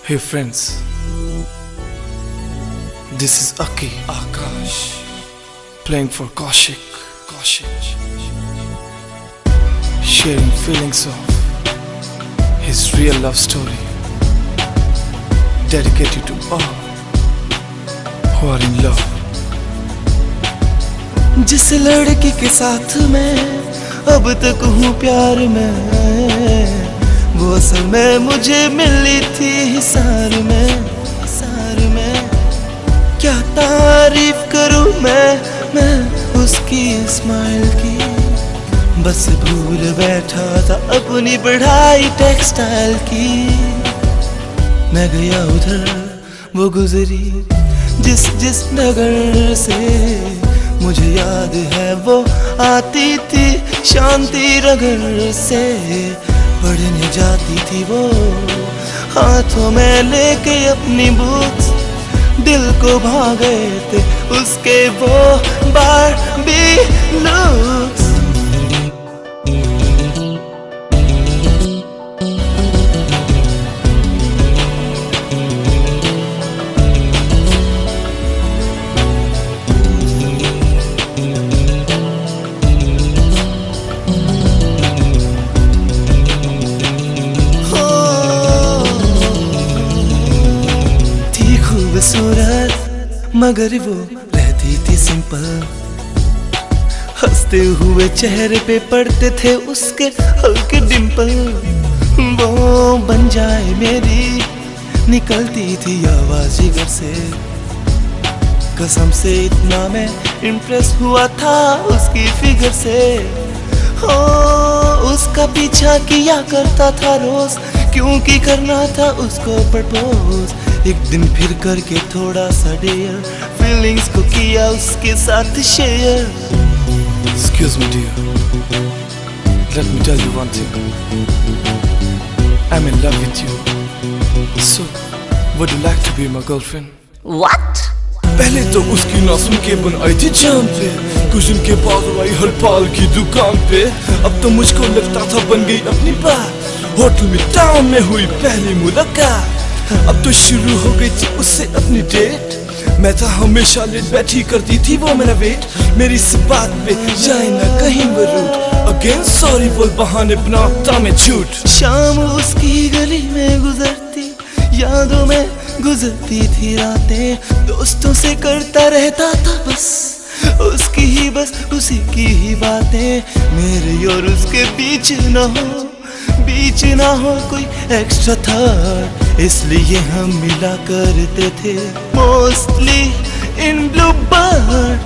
Hey friends, this is Aki Akash playing for Kaushik, sharing feelings of his real love story, dedicated to all who are in love. जिस लड़की के साथ मैं अब तक हूँ प्यार में, वो असल में मुझे मिली थी हिसार में। क्या तारीफ करूँ मैं उसकी स्माइल की, बस भूल बैठा था अपनी पढ़ाई टेक्सटाइल की। मैं गया उधर, वो गुजरी जिस नगर से, मुझे याद है वो आती थी शांति नगर से। पढ़ने जाती थी वो हाथों में लेके अपनी बुक्स, दिल को भा गए थे उसके वो बारबी लुक्स। खूबसूरत मगर वो रहती थी सिंपल, हंसते हुए चेहरे पे पड़ते थे उसके हल्के डिंपल। वो बन जाए मेरी निकलती थी आवाज जिगर से, कसम से इतना मैं इम्प्रेस हुआ था उसकी फिगर से। हो उसका पीछा किया करता था रोज, क्योंकि करना था उसको प्रपोज। एक दिन फिर करके थोड़ा सा डेयर, फीलिंग्स को किया उसके साथ share. Excuse me dear, let me tell you one thing. I'm in love with you. So, would you like to be my girlfriend? What? पहले तो उसकी ना सुन के बन आई थी जान पे, कुछ दिन के बाद आई हर पाल की दुकान पे। अब तो मुझको लगता था बन गई अपनी बात, होटल में टाउन में हुई पहली मुलाकात। अब तो शुरू हो गई थी उससे अपनी डेट, मैं था हमेशा लेट, बैठी करती थी वो मेरा वेट। मेरी इस बात पे जाए ना कहीं वो रूट, अगेन सॉरी बोल बहाने बनाता मैं झूठ। शाम उसकी गली में गुजरती, यादों में गुजरती थी रातें, दोस्तों से करता रहता था बस उसकी ही बस उसी की ही बातें। मेरे और उसके बीच ना हो कोई एक्स्ट्रा था, इसलिए हम मिला करते थे मोस्टली इन ब्लू बर्ड।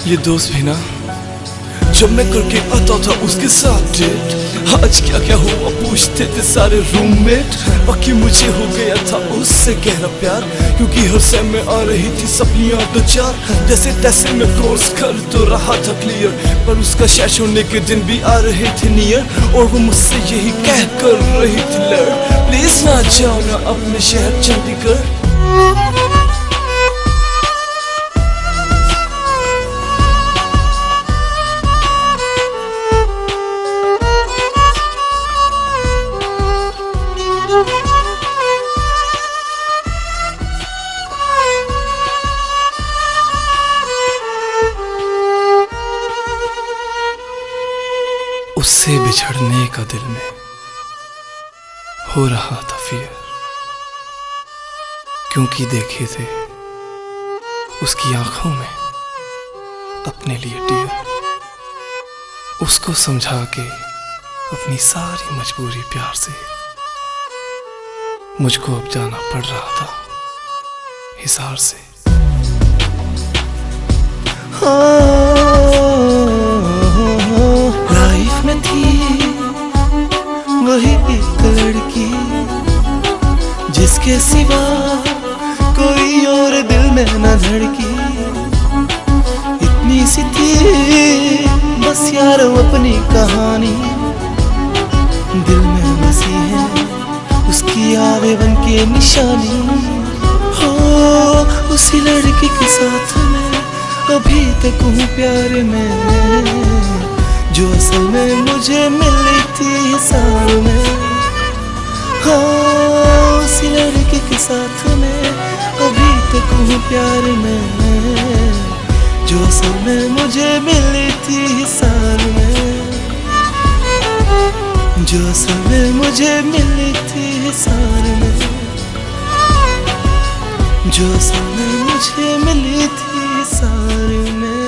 ये दोस्त भी ना जब मैं करके आता था उसके साथ डेट, आज क्या क्या हुआ पूछते थे सारे रूममेट। बाकी मुझे हो गया था उससे गहरा प्यार, क्योंकि हर सेम में आ रही थी सपनियां दो चार। जैसे तैसे मैं कोर्स कर तो रहा था क्लियर, पर उसका शेष होने के दिन भी आ रहे थे नियर, और वो मुझसे यही कह कर रही थी लड़, प्लीज ना जाओ ना अपने शहर चंडीगढ़। उससे बिछड़ने का दिल में हो रहा था फियर, क्योंकि देखे थे उसकी आंखों में अपने लिए टीयर। उसको समझा के अपनी सारी मजबूरी प्यार से, मुझको अब जाना पड़ रहा था हिसार से। लाइफ में थी वही एक लड़की, जिसके सिवा कोई और दिल में न धड़की। इतनी सी थी बस यारो अपनी कहानी, दिल में बसी है उसकी यादें बन के निशानी। हो उसी लड़की के साथ मैं अभी तक हूँ प्यार में, जो असल में मुझे मुझे मिली थी हिसार में, हाँ उसी लड़के के साथ में अभी तक हूँ प्यार में, जो असल में मुझे मिली थी हिसार में, जो असल में मुझे मिली थी हिसार में, जो असल में मुझे मिली थी हिसार में।